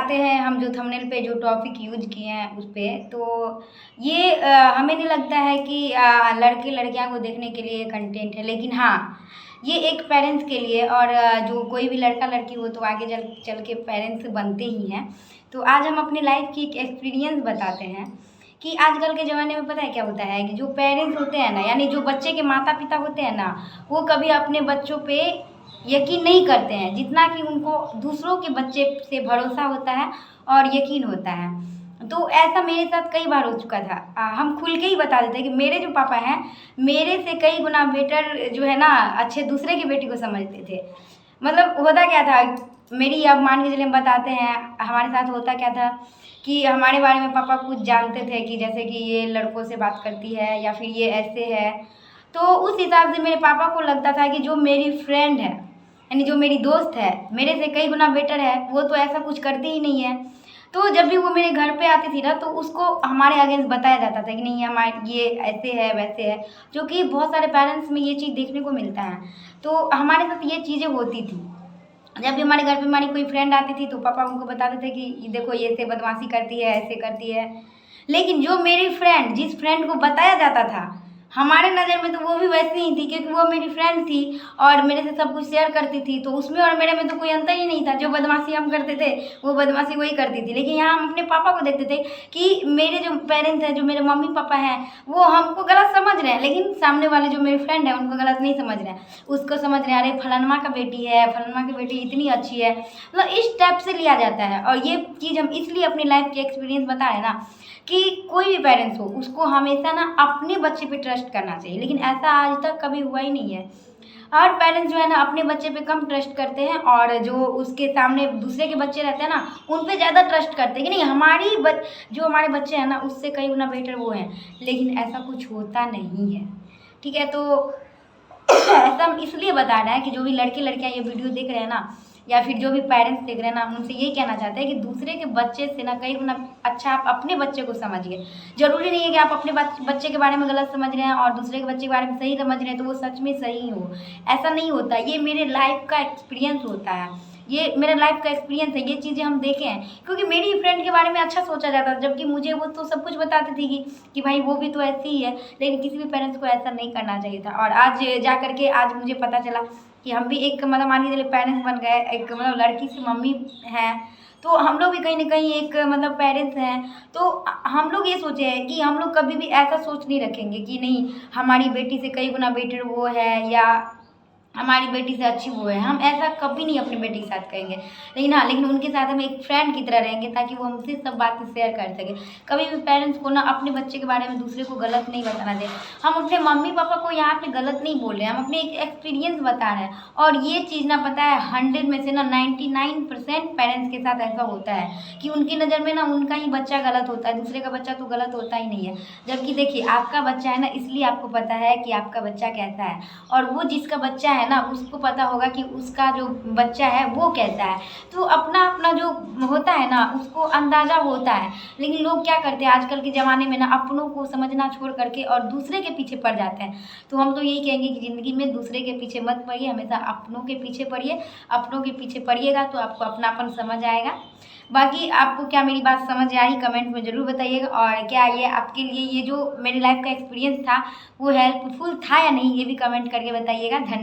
आते हैं हम जो थंबनेल पे जो टॉपिक यूज किए हैं उस पे, तो ये हमें नहीं लगता है कि लड़के लड़कियां को देखने के लिए कंटेंट है, लेकिन हाँ ये एक पेरेंट्स के लिए और जो कोई भी लड़का लड़की हो तो आगे चल चल के पेरेंट्स बनते ही हैं। तो आज हम अपनी लाइफ की एक एक्सपीरियंस बताते हैं कि आजकल के ज़माने में पता है क्या होता है कि जो पेरेंट्स होते हैं ना, यानी जो बच्चे के माता पिता होते हैं ना, वो कभी अपने बच्चों पे यकीन नहीं करते हैं जितना कि उनको दूसरों के बच्चे से भरोसा होता है और यकीन होता है। तो ऐसा मेरे साथ कई बार हो चुका था। हम खुल के ही बता देते हैं कि मेरे जो पापा हैं मेरे से कई गुना बेटर जो है ना अच्छे दूसरे की बेटी को समझते थे। मतलब होता क्या था, मेरी अब मान के चलिए हम बताते हैं हमारे साथ होता क्या था कि हमारे बारे में पापा कुछ जानते थे कि जैसे कि ये लड़कों से बात करती है या फिर ये ऐसे है। तो उस हिसाब से मेरे पापा को लगता था कि जो मेरी फ्रेंड है यानी जो मेरी दोस्त है मेरे से कई गुना बेटर है, वो तो ऐसा कुछ करती ही नहीं है। तो जब भी वो मेरे घर पे आती थी ना तो उसको हमारे अगेंस्ट बताया जाता था कि नहीं हमारे ये ऐसे है वैसे है, जो कि बहुत सारे पेरेंट्स में ये चीज़ देखने को मिलता है। तो हमारे साथ ये चीज़ें होती थी। जब भी हमारे घर पे हमारी कोई फ्रेंड आती थी तो पापा उनको बताते थे कि ये देखो ये ऐसे बदमाशी करती है ऐसे करती है। लेकिन जो मेरी फ्रेंड जिस फ्रेंड को बताया जाता था हमारे नज़र में तो वो भी वैसी ही थी, क्योंकि वो मेरी फ्रेंड थी और मेरे से सब कुछ शेयर करती थी। तो उसमें और मेरे में तो कोई अंतर ही नहीं था। जो बदमाशी हम करते थे वो बदमाशी वही करती थी। लेकिन यहाँ हम अपने पापा को देखते थे कि मेरे जो पेरेंट्स हैं जो मेरे मम्मी पापा हैं वो हमको गलत समझ रहे हैं, लेकिन सामने वाले जो मेरी फ्रेंड है उनको गलत नहीं समझ रहे हैं। उसको समझ रहे हैं अरे फलानमा का बेटी है, फलानमा की बेटी इतनी अच्छी है, मतलब इस टाइप से लिया जाता है। और ये चीज़ हम इसलिए अपनी लाइफ के एक्सपीरियंस बता रहे हैं ना कि कोई भी पेरेंट्स हो उसको हमेशा ना अपने बच्चे पे ट्रस्ट करना चाहिए, लेकिन ऐसा आज तक कभी हुआ ही नहीं है। और पेरेंट्स जो है ना अपने बच्चे पे कम ट्रस्ट करते हैं और जो उसके सामने दूसरे के बच्चे रहते हैं ना उन पे ज़्यादा ट्रस्ट करते हैं कि नहीं जो हमारे बच्चे हैं ना उससे कई गुना बेटर वो हैं, लेकिन ऐसा कुछ होता नहीं है। ठीक है, तो ऐसा हम इसलिए बता रहे हैं कि जो भी लड़के लड़कियां ये वीडियो देख रहे हैं ना या फिर जो भी पेरेंट्स देख रहे हैं ना उनसे यही कहना चाहते हैं कि दूसरे के बच्चे से ना कई गुना अच्छा आप अपने बच्चे को समझिए। जरूरी नहीं है कि आप अपने बच्चे के बारे में गलत समझ रहे हैं और दूसरे के बच्चे के बारे में सही समझ रहे हैं तो वो सच में सही हो, ऐसा नहीं होता। ये मेरे लाइफ का एक्सपीरियंस होता है, ये मेरा लाइफ का एक्सपीरियंस है, ये चीज़ें हम देखे हैं। क्योंकि मेरी ही फ्रेंड के बारे में अच्छा सोचा जाता था, जबकि मुझे वो तो सब कुछ बताती थी कि भाई वो भी तो ऐसी ही है। लेकिन किसी भी पेरेंट्स को ऐसा नहीं करना चाहिए था। और आज जा करके आज मुझे पता चला कि हम भी एक मतलब मान के चलिए पेरेंट्स बन गए, एक मतलब लड़की से मम्मी हैं तो हम लोग भी कहीं ना कहीं एक मतलब पेरेंट्स हैं। तो हम लोग ये सोचे हैं कि हम लोग कभी भी ऐसा सोच नहीं रखेंगे कि नहीं हमारी बेटी से कई गुना बेटर वो है या हमारी बेटी से अच्छी वो है। हम ऐसा कभी नहीं अपनी बेटी के साथ कहेंगे, लेकिन उनके साथ हम एक फ्रेंड की तरह रहेंगे ताकि वो हमसे सब बातें शेयर कर सके। कभी भी पेरेंट्स को ना अपने बच्चे के बारे में दूसरे को गलत नहीं बताना चाहिए। हम अपने मम्मी पापा को यहाँ पे गलत नहीं बोल रहे हैं, हम अपने एक एक्सपीरियंस बता रहे हैं। और ये चीज़ ना पता है 100 में से ना 99% पेरेंट्स के साथ ऐसा होता है कि उनकी नज़र में ना उनका ही बच्चा गलत होता है, दूसरे का बच्चा तो गलत होता ही नहीं है। जबकि देखिए आपका बच्चा है ना इसलिए आपको पता है कि आपका बच्चा कैसा है, और वो जिसका बच्चा है ना उसको पता होगा कि उसका जो बच्चा है वो कैसा है। तो अपना अपना जो होता है ना उसको अंदाज़ा होता है। लेकिन लोग क्या करते हैं आजकल के ज़माने में ना अपनों को समझना छोड़ करके और दूसरे के पीछे पड़ जाते हैं। तो हम तो यही कहेंगे कि ज़िंदगी में दूसरे के पीछे मत पड़िए, हमेशा अपनों के पीछे पड़िए। अपनों के पीछे पड़िएगा तो आपको अपनापन समझ आएगा। बाकी आपको क्या मेरी बात समझ आई कमेंट में ज़रूर बताइएगा। और क्या ये आपके लिए ये जो मेरी लाइफ का एक्सपीरियंस था वो हेल्पफुल था या नहीं ये भी कमेंट करके बताइएगा। धन्यवाद।